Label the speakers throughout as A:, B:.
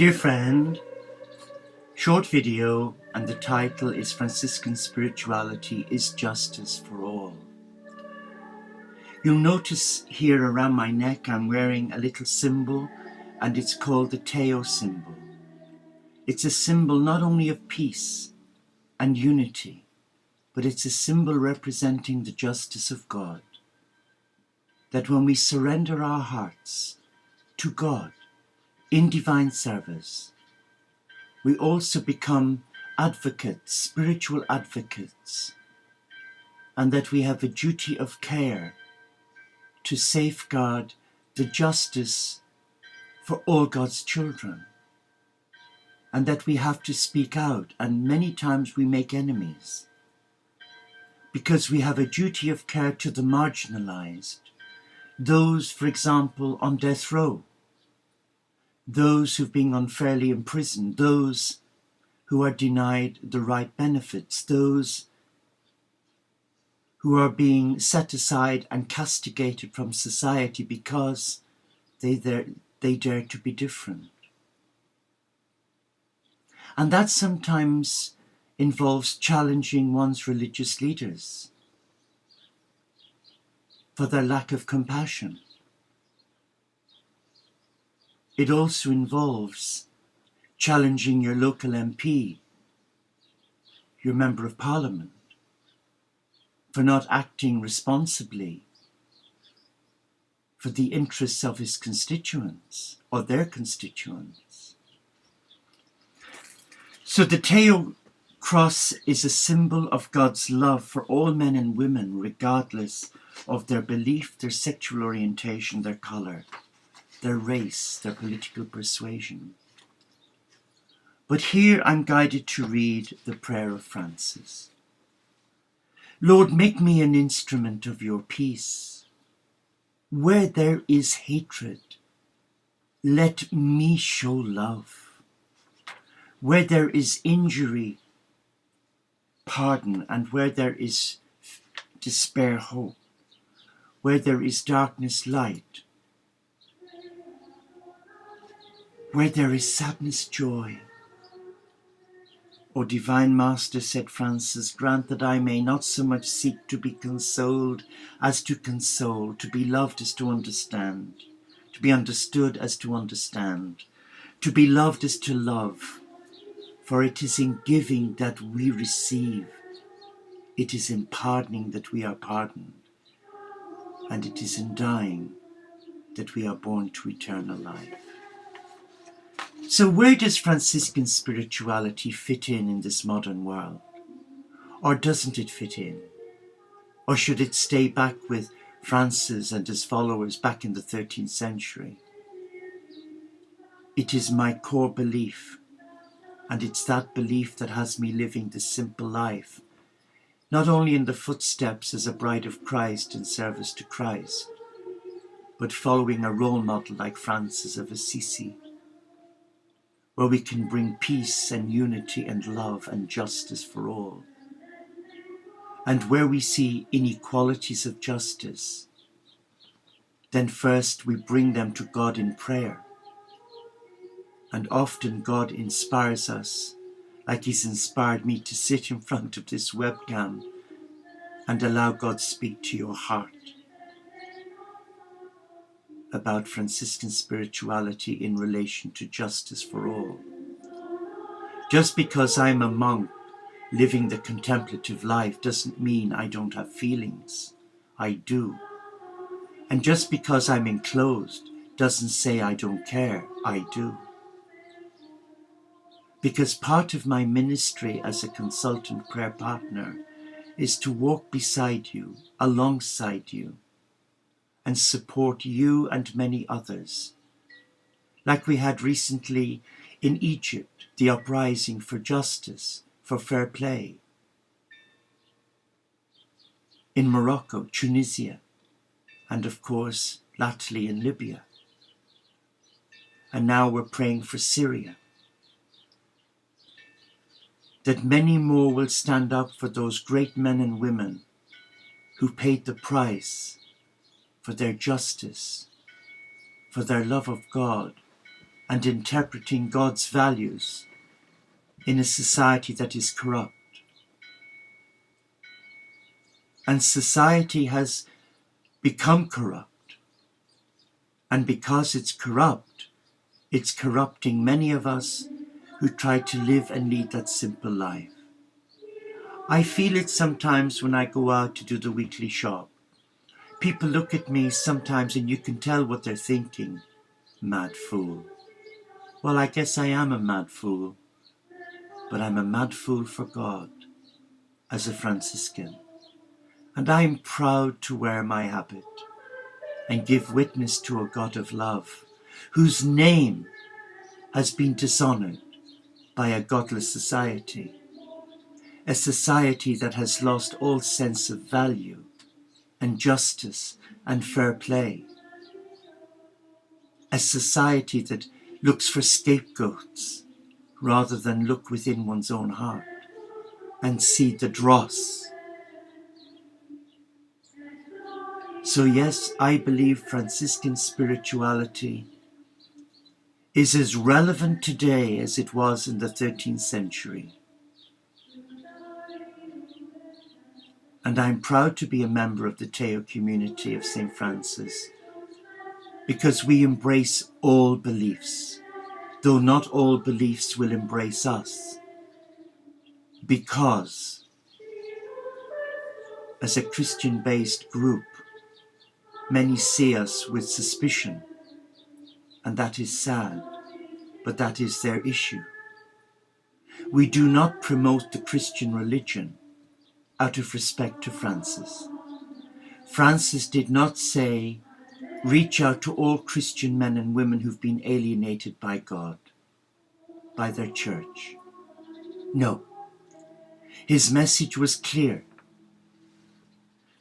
A: Dear friend, short video, and the title is Franciscan Spirituality is Justice for All. You'll notice here around my neck I'm wearing a little symbol, and it's called the Teo symbol. It's a symbol not only of peace and unity, but it's a symbol representing the justice of God. That when we surrender our hearts to God in divine service, we also become advocates, spiritual advocates, and that we have a duty of care to safeguard the justice for all God's children, and that we have to speak out, and many times we make enemies, because we have a duty of care to the marginalized, those, for example, on death row, those who've been unfairly imprisoned, those who are denied the right benefits, those who are being set aside and castigated from society because they dare to be different. And that sometimes involves challenging one's religious leaders for their lack of compassion. It also involves challenging your local MP, your Member of Parliament, for not acting responsibly for the interests of his constituents or their constituents. So the Teo cross is a symbol of God's love for all men and women, regardless of their belief, their sexual orientation, their colour, their race, their political persuasion. But here I'm guided to read the prayer of Francis. Lord, make me an instrument of your peace. Where there is hatred, let me show love. Where there is injury, pardon, and where there is despair, hope. Where there is darkness, light. Where there is sadness, joy. O Divine Master, said Francis, grant that I may not so much seek to be consoled as to console, to be loved as to understand, to be understood as to understand, to be loved as to love. For it is in giving that we receive, it is in pardoning that we are pardoned, and it is in dying that we are born to eternal life. So where does Franciscan spirituality fit in this modern world? Or doesn't it fit in? Or should it stay back with Francis and his followers back in the 13th century? It is my core belief, and it's that belief that has me living this simple life, not only in the footsteps as a bride of Christ in service to Christ, but following a role model like Francis of Assisi, where we can bring peace and unity and love and justice for all. And where we see inequalities of justice, then first we bring them to God in prayer. And often God inspires us, like he's inspired me to sit in front of this webcam and allow God to speak to your heart about Franciscan spirituality in relation to justice for all. Just because I'm a monk living the contemplative life doesn't mean I don't have feelings. I do. And just because I'm enclosed doesn't say I don't care. I do. Because part of my ministry as a consultant prayer partner is to walk beside you, alongside you, and support you and many others. Like we had recently in Egypt, the uprising for justice, for fair play. In Morocco, Tunisia, and of course, latterly in Libya. And now we're praying for Syria. That many more will stand up for those great men and women who paid the price for their justice, for their love of God, and interpreting God's values in a society that is corrupt. And society has become corrupt. And because it's corrupt, it's corrupting many of us who try to live and lead that simple life. I feel it sometimes when I go out to do the weekly shop. People look at me sometimes and you can tell what they're thinking. Mad fool. Well, I guess I am a mad fool, but I'm a mad fool for God as a Franciscan. And I'm proud to wear my habit and give witness to a God of love whose name has been dishonored by a godless society, a society that has lost all sense of value and justice and fair play, a society that looks for scapegoats rather than look within one's own heart and see the dross. So yes, I believe Franciscan spirituality is as relevant today as it was in the 13th century. And I'm proud to be a member of the Teo community of St. Francis, because we embrace all beliefs, though not all beliefs will embrace us, because as a Christian-based group, many see us with suspicion, and that is sad, but that is their issue. We do not promote the Christian religion out of respect to Francis. Francis did not say, reach out to all Christian men and women who've been alienated by God, by their church. No. His message was clear: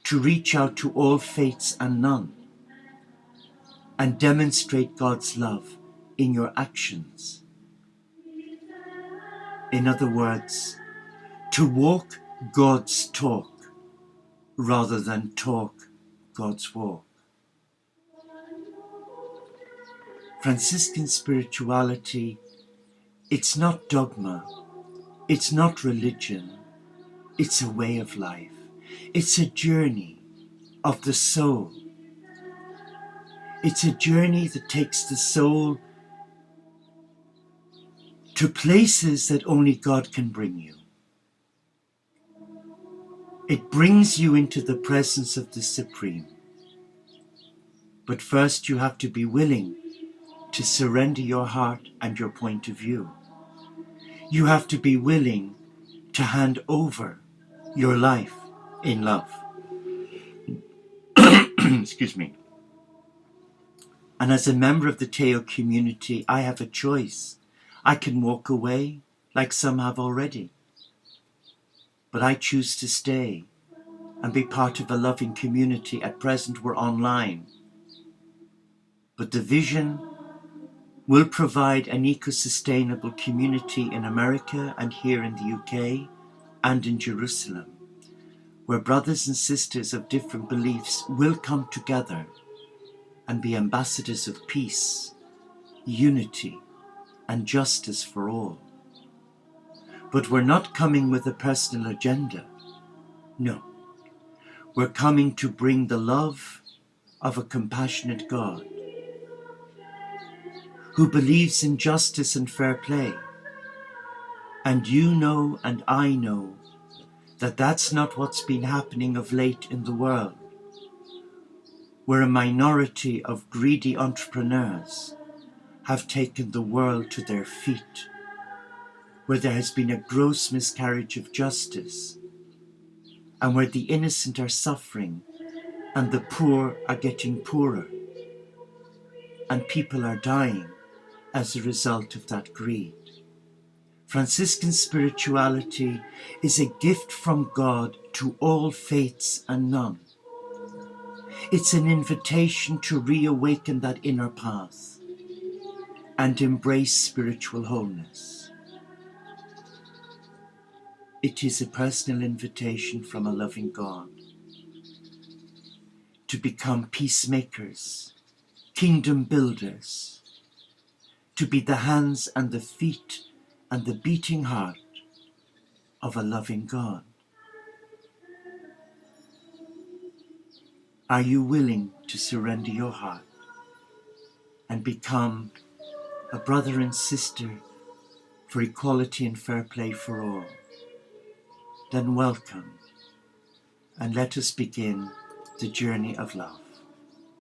A: to reach out to all faiths and none, and demonstrate God's love in your actions. In other words, to walk God's talk rather than talk God's walk. Franciscan spirituality, it's not dogma, it's not religion, it's a way of life. It's a journey of the soul. It's a journey that takes the soul to places that only God can bring you. It brings you into the presence of the Supreme. But first you have to be willing to surrender your heart and your point of view. You have to be willing to hand over your life in love. Excuse me. And as a member of the Teo community, I have a choice. I can walk away, like some have already. But I choose to stay and be part of a loving community. At present, we're online. But the vision will provide an eco-sustainable community in America and here in the UK and in Jerusalem, where brothers and sisters of different beliefs will come together and be ambassadors of peace, unity, and justice for all. But we're not coming with a personal agenda. No. We're coming to bring the love of a compassionate God who believes in justice and fair play. And you know and I know that that's not what's been happening of late in the world, where a minority of greedy entrepreneurs have taken the world to their feet, where there has been a gross miscarriage of justice, and where the innocent are suffering and the poor are getting poorer, and people are dying as a result of that greed. Franciscan spirituality is a gift from God to all faiths and none. It's an invitation to reawaken that inner path and embrace spiritual wholeness. It is a personal invitation from a loving God to become peacemakers, kingdom builders, to be the hands and the feet and the beating heart of a loving God? Are you willing to surrender your heart and become a brother and sister for equality and fair play for all? Then welcome, and let us begin the journey of love.